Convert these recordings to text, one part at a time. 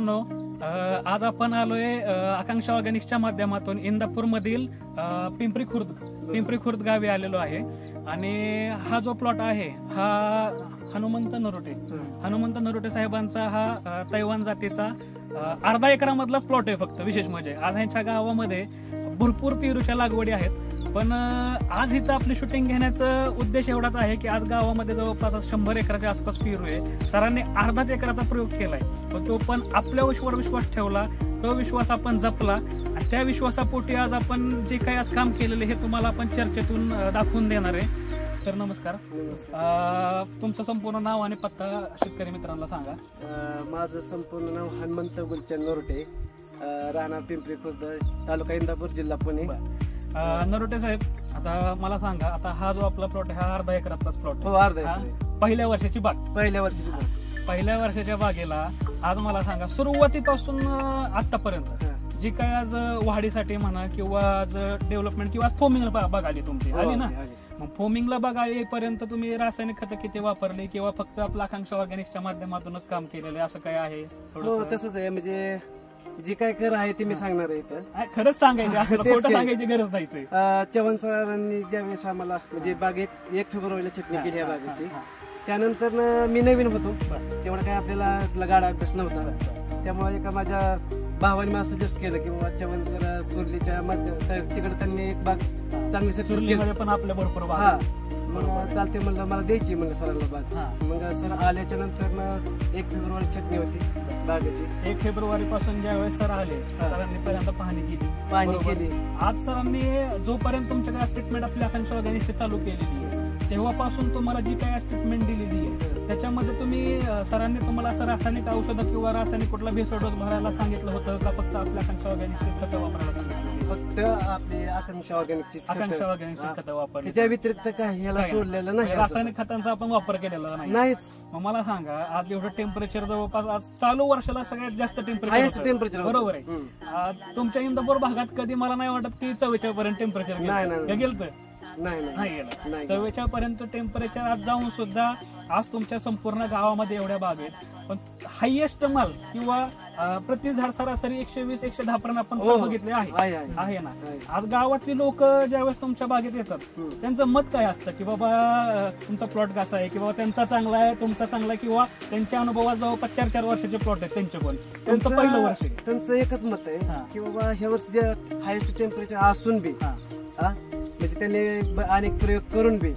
मित्रांनो, आज आपण आलोय आकांक्षा ऑर्गॅनिक्सच्या माध्यमातून इंदापूर मधील पिंपरी खुर्द गावी आलेलो आहे. आणि हा जो प्लॉट आहे हा हनुमंत नरोटे साहेबांचा हा तैवान जातीचा अर्धा एकरामधलाच प्लॉट आहे. फक्त विशेष म्हणजे आज ह्यांच्या गावामध्ये भरपूर पेरूच्या लागवडी आहेत. पण आज इथं आपली शूटिंग घेण्याचा उद्देश एवढाच आहे की आज गावामध्ये जवळपास 100 एकराच्या आसपास पेरू आहे. सरांनी अर्धाच एकराचा प्रयोग केलाय, पण तो पण आपल्या विश्वास ठेवला, तो विश्वास आपण जपला आणि त्या विश्वासापोटी आज आपण जे काही आज काम केलेले हे तुम्हाला आपण चर्चेतून दाखवून देणार आहे. सर नमस्कार. तुमचं संपूर्ण नाव आणि पत्ता शेतकरी मित्रांना सांगा. माझं संपूर्ण नाव हनुमंत गुलचंद नरोटे, राहणार पिंपरी खुर्द, तालुका इंदापूर, जिल्हा पुणे. नरोटे साहेब, आता मला सांगा, आता हा जो आपला प्लॉट आहे हा अर्धा एकरातलाच प्लॉट आहे. हो, अर्धा. पहिल्या वर्षाची बाग. पहिल्या वर्षाच्या बागेला आज मला सांगा, सुरुवातीपासून आतापर्यंत जी काय आज वाढीसाठी म्हणा किंवा आज डेव्हलपमेंट किंवा फोमिंगला बाग आली तुमची, आली ना? मग फोमिंगला बाग येईपर्यंत तुम्ही रासायनिक खतं किती वापरली किंवा फक्त आपलं आकांक्षा ऑर्गॅनिक्सच्या माध्यमातूनच काम केलेलं आहे असं काय आहे? हो, तसंच आहे. म्हणजे जी काय खरं आहे ते मी सांगणार आहे इथं. खरंच सांगायचं, खोटं सांगायची गरज नाही. चव्हाण सरांनी ज्यावेळेस आम्हाला म्हणजे बाग 1 फेब्रुवारीला छटणी केली या बागेची, त्यानंतर मी नवीन होतो, तेवढा काही आपल्याला गाडा अभ्यास नव्हता. त्यामुळे एका माझ्या भावाने मला सजेस्ट केलं की बाबा चव्हाण सर सुरलीच्या तिकडे त्यांनी एक बाग चांगली सुरलीमध्ये पण आपल्या भरपूर बाग. हा, मग चालते म्हणलं, मला द्यायची म्हणलं सरांना बाग. मग सर आल्याच्या नंतर 1 फेब्रुवारी छटणी होती बागेची. 1 फेब्रुवारी पासून ज्यावेळेस सर आले, सरांनी पहिल्यांदा पाहणी केली. आज सरांनी जोपर्यंत तुमच्याकडे ट्रीटमेंट आपली आकांक्षा ऑर्गॅनिक्सची चालू केलेली आहे तेव्हापासून तुम्हाला जी काही ट्रीटमेंट दिलेली आहे त्याच्यामध्ये तुम्ही सरांनी तुम्हाला असं रासायनिक औषधं किंवा रासायनिक कुठला भेसळ डोस भरायला सांगितलं होतं का फक्त आपल्या आकांक्षा ऑर्गॅनिकची खतं वापरायला सांगितलं? फक्त आपली आकांक्षा ऑर्गॅनिकची खतं वापरली, त्याच्या व्यतिरिक्त काही ह्याला सोडलेलं नाही. रासायनिक खतांचा आपण वापर केलेला नाहीच. मग मला सांगा, आज एवढं टेम्परेचर जवळपास आज चालू वर्षाला सगळ्यात जास्त टेम्परेचर बरोबर आहे. आज तुमच्या इंदापूर भागात कधी मला नाही वाटत की 44 पर्यंत टेम्परेचर गेलं तर नाही गेलं. 44 पर्यंत टेम्परेचर आज जाऊन सुद्धा आज तुमच्या संपूर्ण गावामध्ये एवढ्या बाग आहेत. पण हायएस्ट माल किंवा प्रति झाड सरासरी 120-110 पर्यंत आपण बघितले आहे ना? आज गावातली लोक ज्यावेळेस तुमच्या बागेत येतात त्यांचं मत काय असतं की बाबा तुमचा प्लॉट कसा आहे, की बाबा त्यांचा चांगला आहे, तुमचा चांगला आहे, किंवा त्यांच्या अनुभवात जवळपास 4 वर्षाचे प्लॉट आहेत त्यांचे, पण त्यांचं पहिलं वर्ष आहे, त्यांचं एकच मत आहे की बाबा ह्या वर्षी जे हायएस्ट टेम्परेचर असून बी म्हणजे त्यांनी अनेक प्रयोग करून बी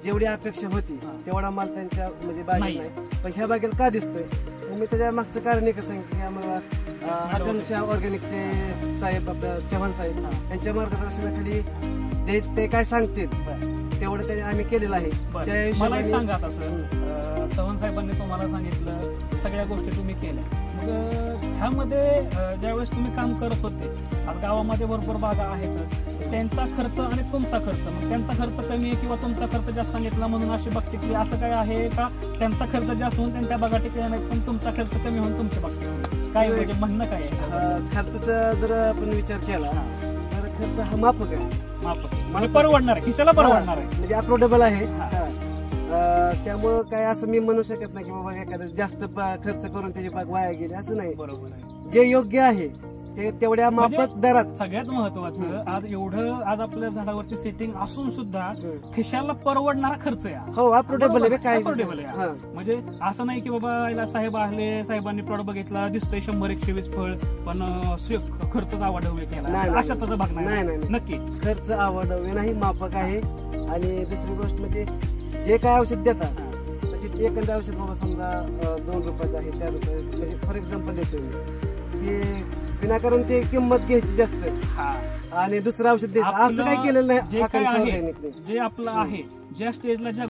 जेवढी अपेक्षा होती तेवढा माल त्यांच्या म्हणजे बागेत नाही. पण ह्या बागेला का दिसतोय? मी त्याच्या मागचं कारण एकच सांगितलं की आम्हाला आकांक्षा ऑर्गॅनिकचे साहेब, आपलं चव्हाण साहेब यांच्या मार्गदर्शनाखाली ते काय सांगतील तेवढं त्यांनी आम्ही केलेलं आहे. मला सांगा, आता सर चव्हाण साहेबांनी तुम्हाला सांगितलं सगळ्या गोष्टी तुम्ही केल्या, मग ह्यामध्ये ज्यावेळेस तुम्ही काम करत होते, आज गावामध्ये भरपूर बागा आहेतच, त्यांचा खर्च आणि तुमचा खर्च, मग त्यांचा खर्च कमी आहे किंवा तुमचा खर्च जास्त सांगितला म्हणून अशी बाग टिकली असं काय आहे का? त्यांचा खर्च जास्त होऊन त्यांच्या बागा टिकल्या नाहीत पण तुमचा खर्च कमी होऊन तुमची बाग टिकली, काय म्हणजे म्हणणं काय आहे? खर्चाचा जर आपण विचार केला तर खर्च हा माफक आहे. म्हणजे परवडणार आहे, खिशाला परवडणार आहे, म्हणजे अफोर्डेबल आहे. त्यामुळं काय असं मी म्हणू शकत नाही की बाबा एखादं जास्त खर्च करून त्याची बाग वाया गेली, असं नाही. बरोबर आहे. जे योग्य आहे ते तेवढ्या माफक दरात. सगळ्यात महत्वाचं आज एवढं आज आपल्या झाडावरती सेटिंग असून सुद्धा खिशाला परवडणारा खर्च आहे. हो, अफोर्डेबल आहे. काय अफोर्डेबल आहे म्हणजे असं नाही की बाबा साहेब आले, साहेबांनी प्लॉट बघितला, दिसतोय 100-120 फळ, पण खर्च आवडवे केला, अशा तसं भाग नाही. नक्की खर्च आवडवे नाही, माफक आहे. आणि दुसरी गोष्ट म्हणजे जे काय औषध देतात म्हणजे एखादं औषध बाबा समजा 2 रुपयाचं आहे, 4 रुपये, म्हणजे फॉर एक्झाम्पल देतो की विनाकारण ते किंमत घ्यायची जास्त आणि दुसरं औषध द्यायचं, असं काही केलेलं नाही. जे आपलं आहे, ज्या स्टेजला ज्या